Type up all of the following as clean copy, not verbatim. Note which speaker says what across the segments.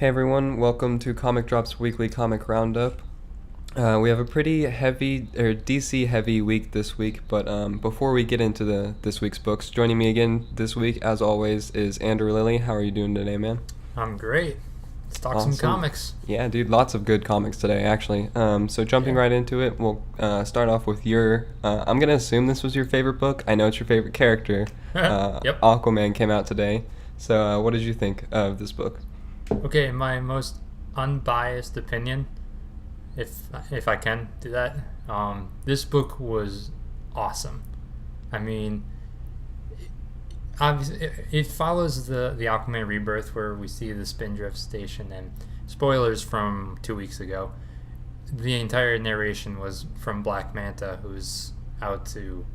Speaker 1: Hey everyone, welcome to Comic Drop's weekly comic roundup. We have a pretty heavy, or DC heavy week this week, but before we get into this week's books, joining me again this week, as always, is Andrew Lilly. How are you doing today, man?
Speaker 2: I'm great. Let's talk some
Speaker 1: Awesome.
Speaker 2: comics.
Speaker 1: Yeah, dude, lots of good comics today, actually. So jumping
Speaker 2: Yeah.
Speaker 1: right into it, we'll start off with I'm going to assume this was your favorite book. I know it's your favorite character.
Speaker 2: Yep.
Speaker 1: Aquaman came out today. So what did you think of this book?
Speaker 2: Okay, my most unbiased opinion, if I can do that, this book was awesome. I mean, obviously, it follows the Aquaman Rebirth, where we see the Spindrift Station, and spoilers from 2 weeks ago. The entire narration was from Black Manta, who's out to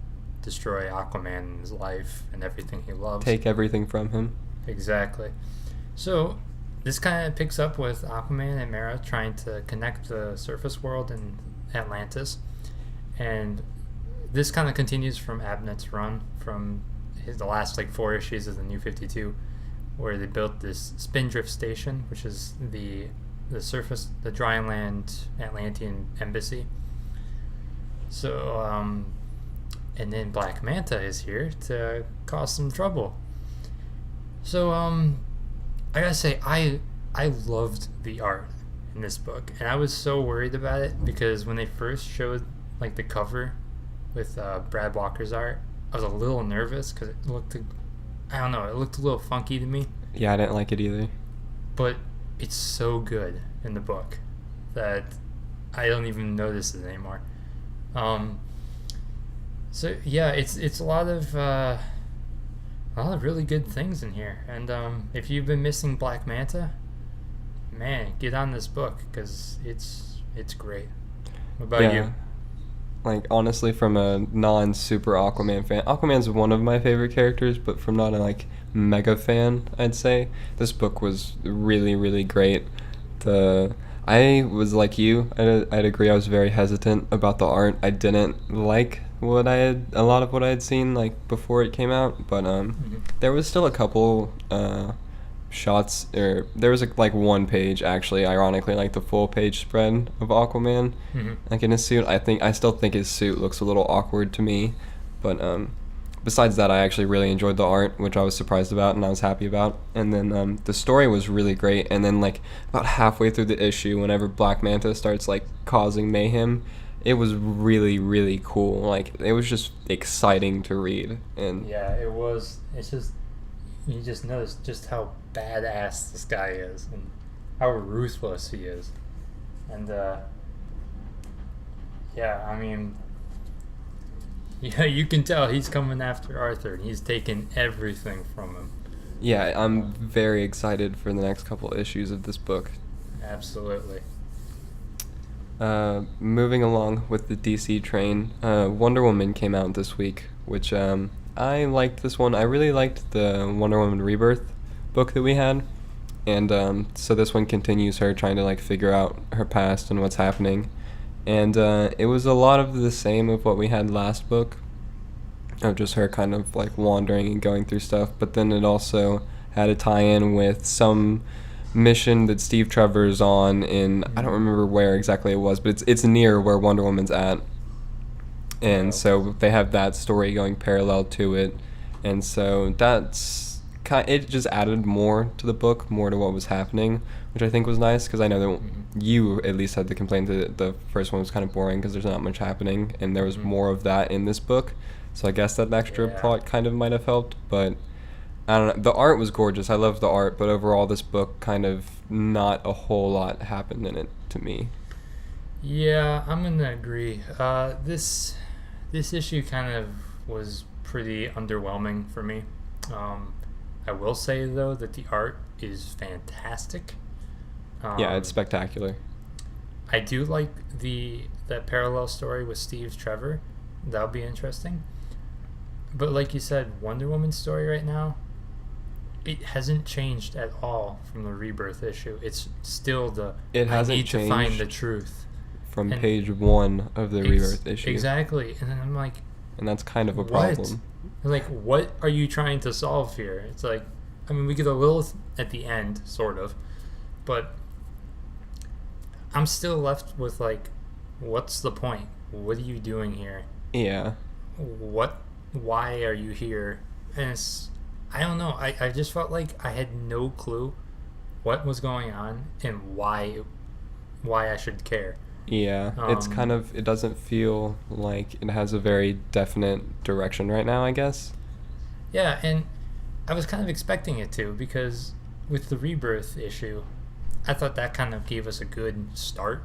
Speaker 2: destroy Aquaman's life and everything he loves.
Speaker 1: Take everything from him.
Speaker 2: Exactly. So this kind of picks up with Aquaman and Mera trying to connect the surface world and Atlantis, and this kind of continues from Abnett's run from the last like 4 issues of the New 52, where they built this Spindrift Station, which is the surface, the dry land Atlantean embassy. So and then Black Manta is here to cause some trouble. So I gotta say, I loved the art in this book, and I was so worried about it because when they first showed like the cover with Brad Walker's art, I was a little nervous because it looked, I don't know, it looked a little funky to me.
Speaker 1: Yeah, I didn't like it either.
Speaker 2: But it's so good in the book that I don't even notice it anymore. So yeah, it's a lot of really good things in here, and if you've been missing Black Manta, man, get on this book because it's great. What about you?
Speaker 1: Like, honestly, from a non-super Aquaman fan, Aquaman's one of my favorite characters, but from not a, like, mega fan, I'd say, this book was really, really great. I was like you, I'd agree, I was very hesitant about the art. I didn't like a lot of what I had seen, like, before it came out, but there was still a couple shots, or there was like one page, actually, ironically, like the full page spread of Aquaman, like in his suit. I still think his suit looks a little awkward to me, but besides that, I actually really enjoyed the art, which I was surprised about and I was happy about. And then the story was really great, and then like about halfway through the issue, whenever Black Manta starts like causing mayhem, it was really, really cool. Like, it was just exciting to read. And
Speaker 2: Yeah, it was. It's just, you just notice just how badass this guy is and how ruthless he is. And yeah, I mean, yeah, you can tell he's coming after Arthur, and he's taking everything from him.
Speaker 1: yeah, I'm very excited for the next couple issues of this book.
Speaker 2: Absolutely.
Speaker 1: Moving along with the DC train, Wonder Woman came out this week, which I liked this one. I really liked the Wonder Woman Rebirth book that we had, and so this one continues her trying to like figure out her past and what's happening, and it was a lot of the same of what we had last book, of just her kind of like wandering and going through stuff, but then it also had a tie-in with some mission that Steve Trevor's on in, I don't remember where exactly it was, but it's near where Wonder Woman's at, and so they have that story going parallel to it, and so it just added more to the book, more to what was happening, which I think was nice, because I know that you at least had the complaint that the first one was kind of boring because there's not much happening, and there was more of that in this book, so I guess that extra plot kind of might have helped, but I don't know. The art was gorgeous. I love the art, but overall, this book kind of not a whole lot happened in it to me.
Speaker 2: Yeah, I'm gonna agree. This issue kind of was pretty underwhelming for me. I will say though that the art is fantastic.
Speaker 1: Yeah, it's spectacular.
Speaker 2: I do like that parallel story with Steve Trevor. That'll be interesting. But like you said, Wonder Woman's story right now, it hasn't changed at all from the Rebirth issue. It's still
Speaker 1: It hasn't
Speaker 2: I need
Speaker 1: changed
Speaker 2: to find the truth
Speaker 1: from page 1 of the Rebirth issue.
Speaker 2: Exactly. And then I'm like,
Speaker 1: and that's kind of a
Speaker 2: what?
Speaker 1: problem.
Speaker 2: Like, what are you trying to solve here? It's like, I mean, we get a little at the end, sort of, But I'm still left with like, what's the point? What are you doing here?
Speaker 1: Yeah.
Speaker 2: Why are you here? And I don't know. I just felt like I had no clue what was going on and why I should care.
Speaker 1: Yeah, it's kind of, it doesn't feel like it has a very definite direction right now, I guess.
Speaker 2: Yeah, and I was kind of expecting it to, because with the Rebirth issue, I thought that kind of gave us a good start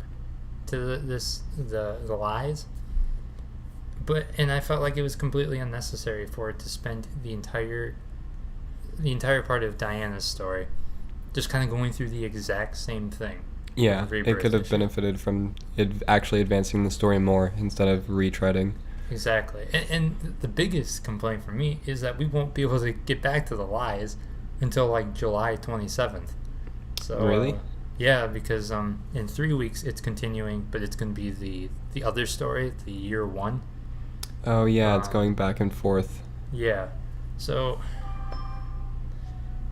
Speaker 2: to the lies. And I felt like it was completely unnecessary for it to spend the entire part of Diana's story just kind of going through the exact same thing.
Speaker 1: Yeah, it could have benefited from it actually advancing the story more instead of retreading.
Speaker 2: Exactly. And the biggest complaint for me is that we won't be able to get back to the lies until like July 27th. So
Speaker 1: really?
Speaker 2: Yeah, because in 3 weeks it's continuing, but it's going to be the other story, the year one.
Speaker 1: Oh yeah, it's going back and forth.
Speaker 2: Yeah. So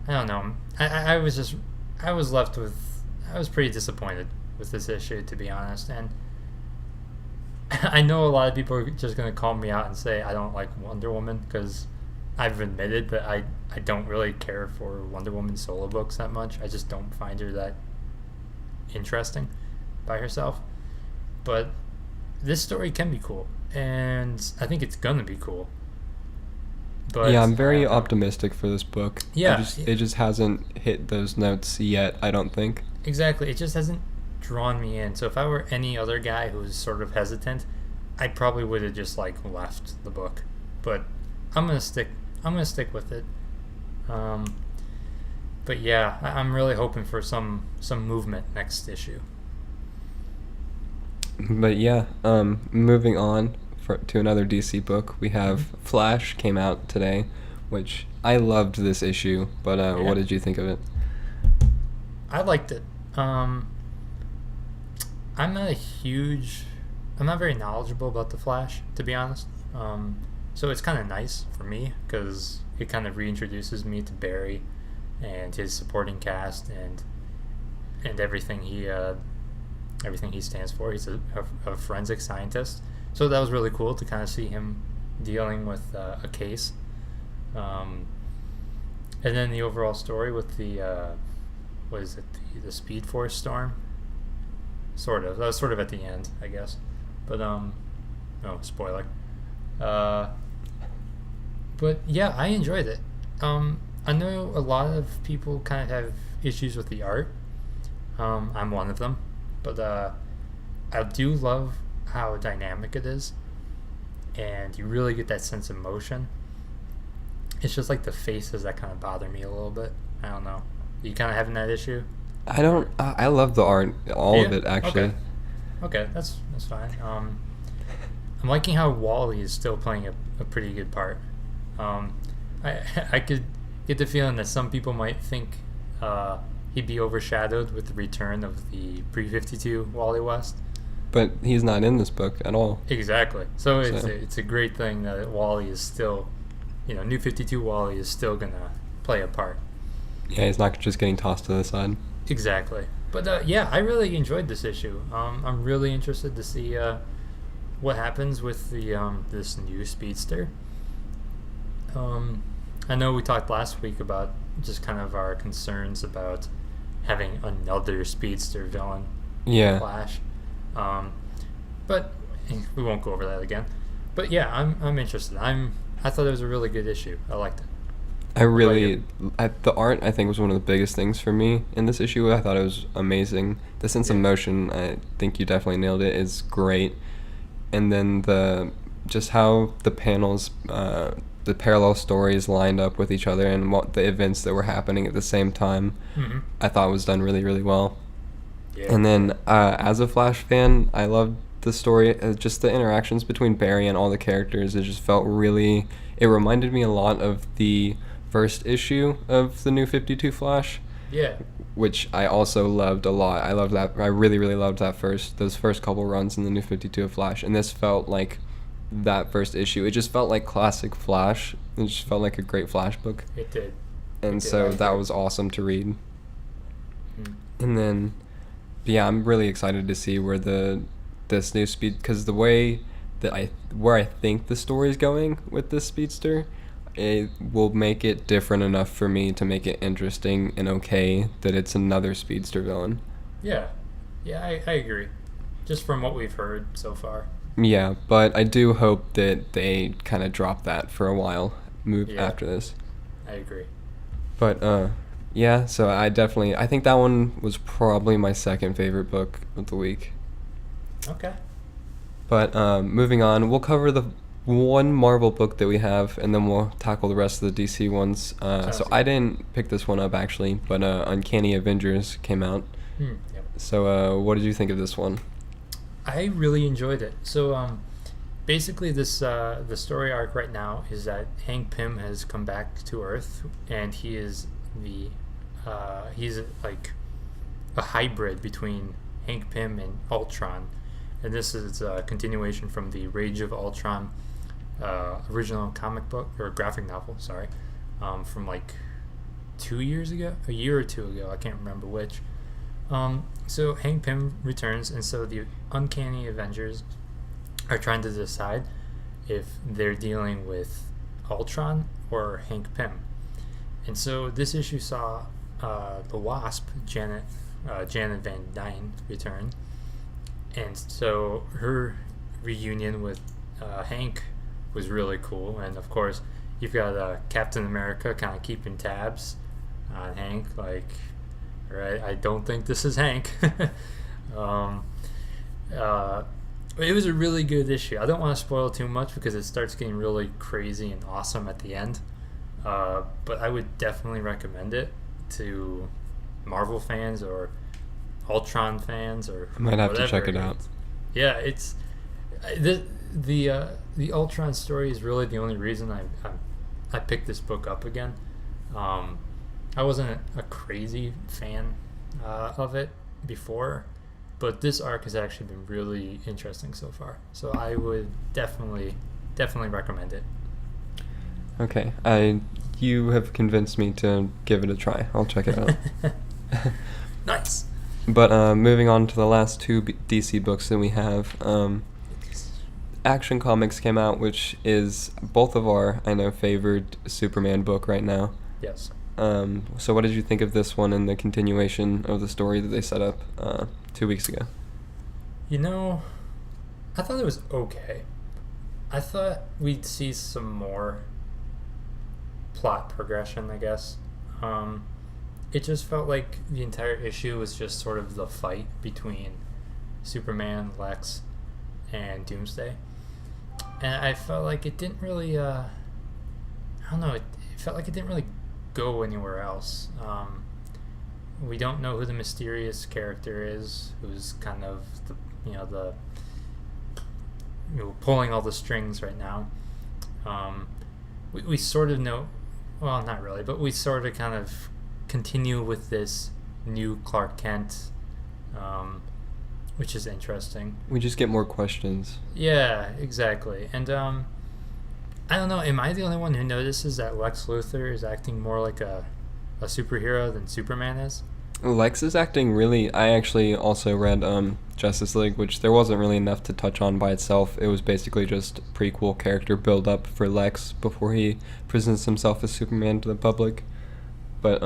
Speaker 2: I don't know. I was left with, I was pretty disappointed with this issue, to be honest. And I know a lot of people are just going to call me out and say I don't like Wonder Woman, because I've admitted that I don't really care for Wonder Woman solo books that much. I just don't find her that interesting by herself. But this story can be cool, and I think it's going to be cool. But
Speaker 1: yeah, I'm very optimistic for this book.
Speaker 2: Yeah.
Speaker 1: It just hasn't hit those notes yet, I don't think.
Speaker 2: Exactly. It just hasn't drawn me in. So if I were any other guy who was sort of hesitant, I probably would have just like left the book. But I'm gonna stick with it. But yeah, I'm really hoping for some movement next issue.
Speaker 1: But yeah, moving on to another DC book, we have Flash came out today, which I loved this issue. But what did you think of it?
Speaker 2: I liked it. I'm not very knowledgeable about the Flash, to be honest. So it's kind of nice for me, because it kind of reintroduces me to Barry and his supporting cast and everything he stands for. He's a forensic scientist, so that was really cool to kind of see him dealing with a case. And then the overall story with the what is it, the Speed Force storm? Sort of. That was sort of at the end, I guess. But no spoiler. But yeah, I enjoyed it. I know a lot of people kind of have issues with the art. I'm one of them, but I do love how dynamic it is, and you really get that sense of motion. It's just like the faces that kind of bother me a little bit. I don't know. You kind of having that issue?
Speaker 1: I don't. I love the art, all of it actually.
Speaker 2: Okay, that's fine. I'm liking how Wally is still playing a pretty good part. I could get the feeling that some people might think he'd be overshadowed with the return of the pre-52 Wally West.
Speaker 1: But he's not in this book at all.
Speaker 2: Exactly. So it's a great thing that Wally is still, New 52 Wally is still gonna play a part.
Speaker 1: Yeah, he's not just getting tossed to the side.
Speaker 2: Exactly. But yeah, I really enjoyed this issue. I'm really interested to see what happens with the this new speedster. I know we talked last week about just kind of our concerns about having another speedster villain.
Speaker 1: Yeah.
Speaker 2: Flash. But we won't go over that again. But yeah, I'm interested. I thought it was a really good issue. I liked it.
Speaker 1: The art, I think, was one of the biggest things for me in this issue. I thought it was amazing. The sense of motion, I think you definitely nailed it, is great. And then just how the panels, the parallel stories lined up with each other and what the events that were happening at the same time, I thought was done really, really well. Yeah. And then as a Flash fan, I loved the story, just the interactions between Barry and all the characters. It just felt really, it reminded me a lot of the first issue of the New 52 Flash.
Speaker 2: Yeah.
Speaker 1: Which I also loved a lot. I loved that. I really, really loved those first couple runs in the New 52 of Flash. And this felt like that first issue. It just felt like classic Flash. It just felt like a great Flash book.
Speaker 2: It did.
Speaker 1: And that was awesome to read. And then, yeah, I'm really excited to see where this new speed, because the way that where I think the story's going with this speedster, it will make it different enough for me to make it interesting and okay that it's another speedster villain.
Speaker 2: Yeah, yeah, I agree. Just from what we've heard so far.
Speaker 1: Yeah, but I do hope that they kind of drop that for a while, move
Speaker 2: Yeah.
Speaker 1: after this.
Speaker 2: I agree.
Speaker 1: But yeah, so I think that one was probably my second favorite book of the week.
Speaker 2: Okay.
Speaker 1: But moving on, we'll cover the one Marvel book that we have, and then we'll tackle the rest of the DC ones.
Speaker 2: Sounds
Speaker 1: So
Speaker 2: good.
Speaker 1: I didn't pick this one up actually, but Uncanny Avengers came out.
Speaker 2: Yep.
Speaker 1: So what did you think of this one?
Speaker 2: I really enjoyed it. So, basically, this the story arc right now is that Hank Pym has come back to Earth, and he is he's like a hybrid between Hank Pym and Ultron, and this is a continuation from the Rage of Ultron original comic book or graphic novel. Sorry, from like 2 years ago, a year or two ago. I can't remember which. So Hank Pym returns, and so the Uncanny Avengers are trying to decide if they're dealing with Ultron or Hank Pym. And so this issue saw the Wasp, Janet Van Dyne, return. And so her reunion with Hank was really cool. And of course, you've got Captain America kind of keeping tabs on Hank, like, right, I don't think this is Hank. It was a really good issue. I don't want to spoil too much because it starts getting really crazy and awesome at the end. But I would definitely recommend it to Marvel fans or Ultron fans or
Speaker 1: I might have to
Speaker 2: whatever.
Speaker 1: check it out.
Speaker 2: Yeah, it's the Ultron story is really the only reason I picked this book up again. I wasn't a crazy fan of it before, but this arc has actually been really interesting so far. So I would definitely recommend it.
Speaker 1: Okay, you have convinced me to give it a try. I'll check it out.
Speaker 2: Nice.
Speaker 1: But moving on to the last two DC books that we have, Action Comics came out, which is both of our, I know, favored Superman book right now.
Speaker 2: Yes.
Speaker 1: So what did you think of this one and the continuation of the story that they set up 2 weeks ago?
Speaker 2: You know, I thought it was okay. I thought we'd see some more plot progression, I guess. It just felt like the entire issue was just sort of the fight between Superman, Lex, and Doomsday. And I felt like it didn't really, I don't know, it felt like it didn't really go anywhere else. We don't know who the mysterious character is, who's kind of the pulling all the strings right now. We sort of know, well, not really, but we sort of kind of continue with this new Clark Kent, which is interesting.
Speaker 1: We just get more questions.
Speaker 2: Yeah, exactly. And I don't know, am I the only one who notices that Lex Luthor is acting more like a superhero than Superman is?
Speaker 1: Lex is acting really... I actually also read Justice League, which there wasn't really enough to touch on by itself. It was basically just prequel character build-up for Lex before he presents himself as Superman to the public. But,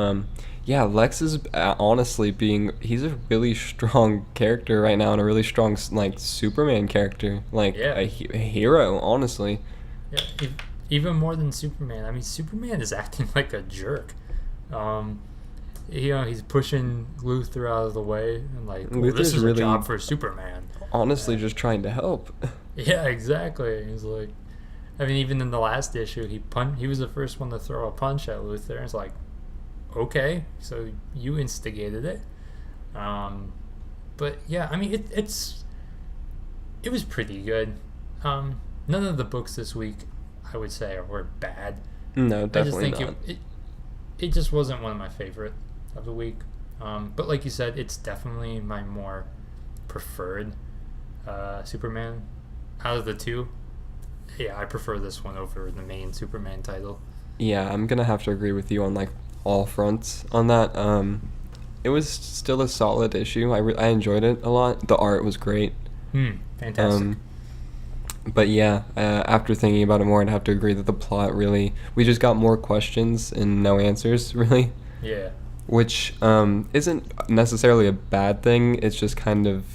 Speaker 1: yeah, Lex is honestly he's a really strong character right now and a really strong, like, Superman character. Like,
Speaker 2: Yeah.
Speaker 1: a hero, honestly.
Speaker 2: Yeah, even more than Superman. I mean, Superman is acting like a jerk. He's pushing Luthor out of the way and like, well, this
Speaker 1: Luthor's
Speaker 2: is
Speaker 1: really,
Speaker 2: a job for Superman.
Speaker 1: honestly, just trying to help.
Speaker 2: Yeah, exactly. He's like, I mean, even in the last issue, he was the first one to throw a punch at Luthor. It's like, okay, so you instigated it. But yeah, I mean, it was pretty good. None of the books this week, I would say, were bad.
Speaker 1: No, definitely
Speaker 2: I just
Speaker 1: not.
Speaker 2: think it just wasn't one of my favorite of the week. But like you said, it's definitely my more preferred Superman out of the two. Yeah, I prefer this one over the main Superman title.
Speaker 1: Yeah, I'm gonna have to agree with you on like all fronts on that. it was still a solid issue. I enjoyed it a lot. The art was great.
Speaker 2: Fantastic.
Speaker 1: But yeah, after thinking about it more, I'd have to agree that the plot really, we just got more questions and no answers, really.
Speaker 2: Yeah.
Speaker 1: Which isn't necessarily a bad thing. It's just kind of,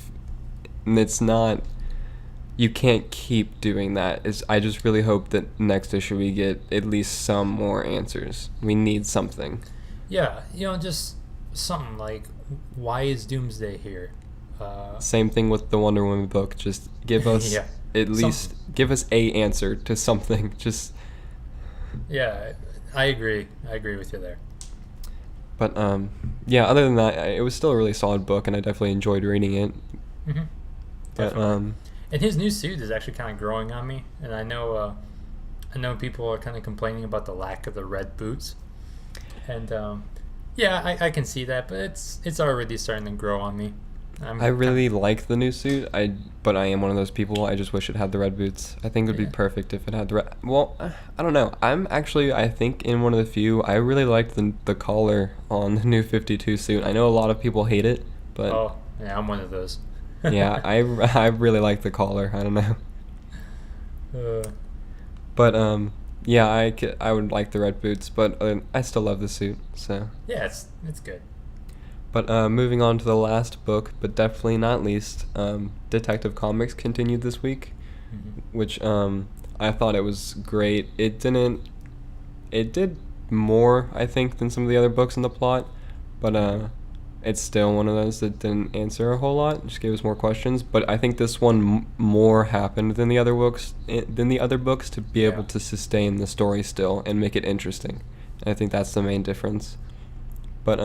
Speaker 1: it's not, you can't keep doing that. I just really hope that next issue we get at least some more answers. We need something.
Speaker 2: Yeah, just something like, why is Doomsday here?
Speaker 1: Same thing with the Wonder Woman book. Just give us at least give us a answer to something. Just
Speaker 2: yeah, I agree with you there.
Speaker 1: But yeah, other than that, it was still a really solid book, and I definitely enjoyed reading it.
Speaker 2: Mm-hmm.
Speaker 1: But
Speaker 2: and his new suit is actually kind of growing on me, and I know people are kind of complaining about the lack of the red boots, and yeah, I can see that, but it's already starting to grow on me.
Speaker 1: I really like the new suit. But I am one of those people. I just wish it had the red boots. I think it would be perfect if it had the red. Well, I don't know. I think in one of the few. I really liked the collar on the new 52 suit. I know a lot of people hate it, but
Speaker 2: yeah, I'm one of those.
Speaker 1: Yeah, I really like the collar. I don't know. But yeah, I would like the red boots, but I still love the suit. So
Speaker 2: yeah, it's good.
Speaker 1: But moving on to the last book, but definitely not least, Detective Comics continued this week, which I thought it was great. It did more, I think, than some of the other books in the plot, but it's still one of those that didn't answer a whole lot, just gave us more questions. But I think this one more happened than the other books to be able to sustain the story still and make it interesting. And I think that's the main difference. But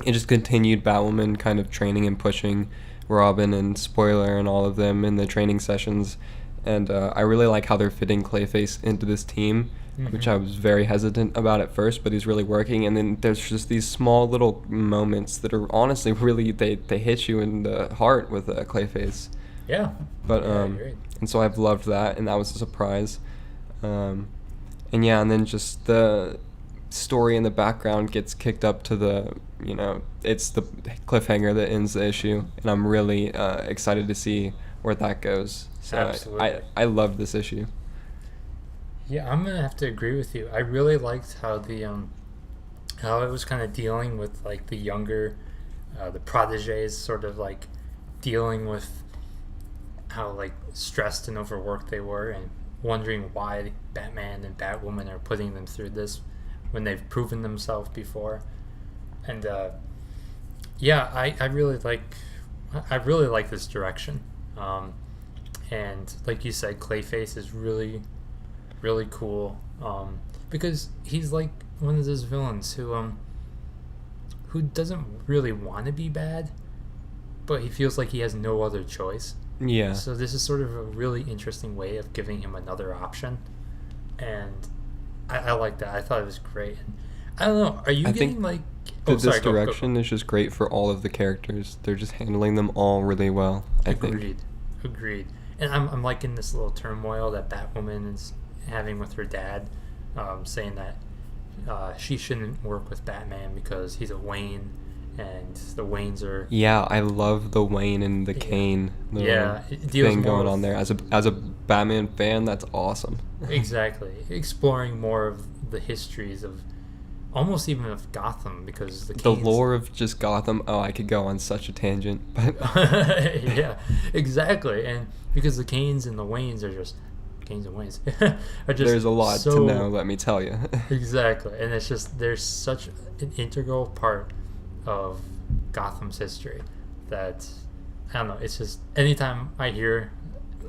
Speaker 1: it just continued Batwoman kind of training and pushing Robin and Spoiler and all of them in the training sessions. And I really like how they're fitting Clayface into this team, which I was very hesitant about at first, but he's really working. And then there's just these small little moments that are honestly really, they hit you in the heart with Clayface.
Speaker 2: Yeah.
Speaker 1: But and so I've loved that, and that was a surprise. And then just the story in the background gets kicked up to the, it's the cliffhanger that ends the issue, and I'm really excited to see where that goes. So
Speaker 2: Absolutely.
Speaker 1: I loved this issue.
Speaker 2: Yeah, I'm gonna have to agree with you. I really liked how how it was kind of dealing with like the younger, the proteges, sort of like dealing with how like stressed and overworked they were, and wondering why Batman and Batwoman are putting them through this when they've proven themselves before. And yeah, I really like this direction. And like you said, Clayface is really, really cool, because he's like one of those villains who doesn't really want to be bad, but he feels like he has no other choice.
Speaker 1: Yeah.
Speaker 2: So this is sort of a really interesting way of giving him another option, and I like that. I thought it was great. And I don't know. Are you getting like?
Speaker 1: This direction is just great for all of the characters. They're just handling them all really well.
Speaker 2: Agreed. And I'm liking this little turmoil that Batwoman is having with her dad, saying that she shouldn't work with Batman because he's a Wayne, and the Waynes are.
Speaker 1: Yeah, I love the Wayne and the Kane thing going on there. As a Batman fan, that's awesome.
Speaker 2: Exactly, exploring more of the histories of, almost even of Gotham, because the
Speaker 1: lore of just Gotham. Oh, I could go on such a tangent, but
Speaker 2: yeah, exactly. And because the Kanes and the Waynes are just Kanes and Waynes are just
Speaker 1: there's a lot to know. Let me tell you.
Speaker 2: Exactly, and it's just there's such an integral part of Gotham's history that I don't know. It's just anytime I hear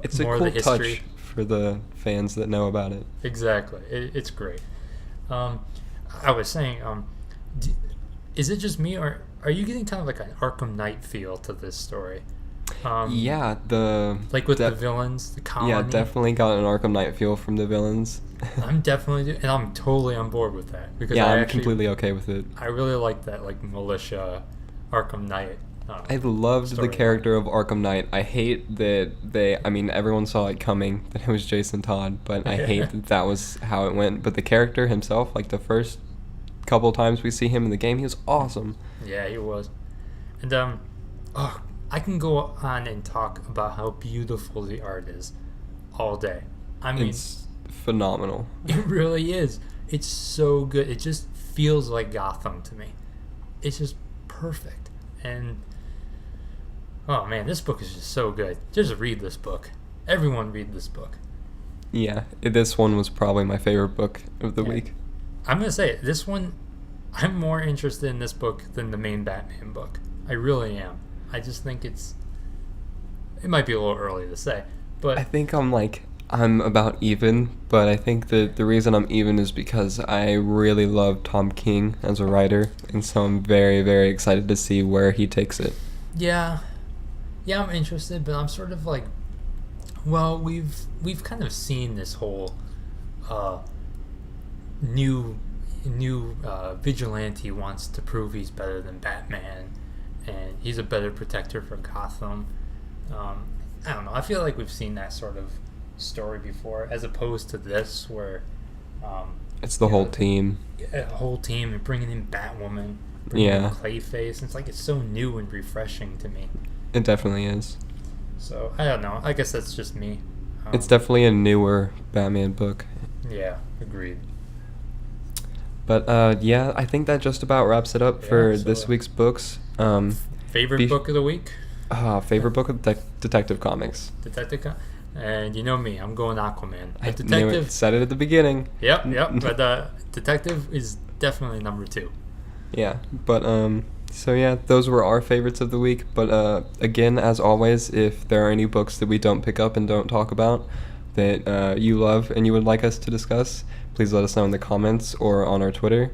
Speaker 1: it's
Speaker 2: more
Speaker 1: a cool
Speaker 2: of the history,
Speaker 1: touch for the fans that know about it.
Speaker 2: Exactly, it's great. I was saying, is it just me, or are you getting kind of like an Arkham Knight feel to this story?
Speaker 1: Yeah,
Speaker 2: like with the villains, the colony.
Speaker 1: Yeah, definitely got an Arkham Knight feel from the villains.
Speaker 2: I'm totally on board with that, because
Speaker 1: I'm completely okay with it.
Speaker 2: I really like that, like militia Arkham Knight.
Speaker 1: I loved the character of Arkham Knight. I hate that everyone saw it coming that it was Jason Todd, but I hate that was how it went. But the character himself, like the first couple times we see him in the game, he was awesome.
Speaker 2: Yeah, he was. And I can go on and talk about how beautiful the art is all day. I mean,
Speaker 1: It's phenomenal.
Speaker 2: it really is. It's so good. It just feels like Gotham to me. It's just perfect. And oh man, this book is just so good. Just read this book. Everyone read this book.
Speaker 1: Yeah, this one was probably my favorite book of the
Speaker 2: Yeah.
Speaker 1: week.
Speaker 2: I'm gonna say it. This one, I'm more interested in this book than the main Batman book. I really am. I just think it might be a little early to say, but
Speaker 1: I think I'm about even, but I think that the reason I'm even is because I really love Tom King as a writer, and so I'm very, very excited to see where he takes it.
Speaker 2: yeah, I'm interested, but I'm sort of like, well, we've kind of seen this whole new vigilante wants to prove he's better than Batman, and he's a better protector for Gotham. I don't know. I feel like we've seen that sort of story before, as opposed to this, where
Speaker 1: It's the whole team.
Speaker 2: a whole team and bringing in Batwoman, bringing in
Speaker 1: Yeah.
Speaker 2: Clayface. It's like it's so new and refreshing to me.
Speaker 1: It definitely is.
Speaker 2: So I don't know. I guess that's just me.
Speaker 1: It's definitely a newer Batman book.
Speaker 2: Yeah, agreed.
Speaker 1: But yeah, I think that just about wraps it up
Speaker 2: Yeah,
Speaker 1: for
Speaker 2: so,
Speaker 1: this week's books.
Speaker 2: Favorite book of the week?
Speaker 1: Favorite book of Detective Comics.
Speaker 2: Detective. And you know me, I'm going Aquaman.
Speaker 1: I
Speaker 2: But
Speaker 1: knew it. Said it at the beginning.
Speaker 2: Yep. But Detective is definitely number 2.
Speaker 1: Yeah, but so yeah, those were our favorites of the week. But again, as always, if there are any books that we don't pick up and don't talk about that you love and you would like us to discuss, please let us know in the comments or on our Twitter.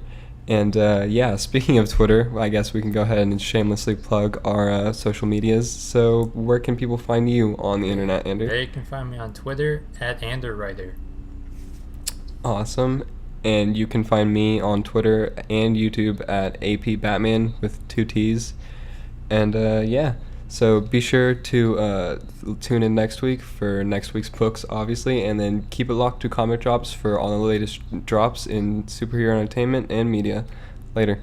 Speaker 1: And yeah, speaking of Twitter, I guess we can go ahead and shamelessly plug our social medias. So where can people find you on the internet, Andrew?
Speaker 2: They can find me on Twitter at AnderWriter.
Speaker 1: Awesome. And you can find me on Twitter and YouTube at AP Batman with 2 T's. And yeah, so be sure to tune in next week for next week's books, obviously, and then keep it locked to Comic Drops for all the latest drops in superhero entertainment and media. Later.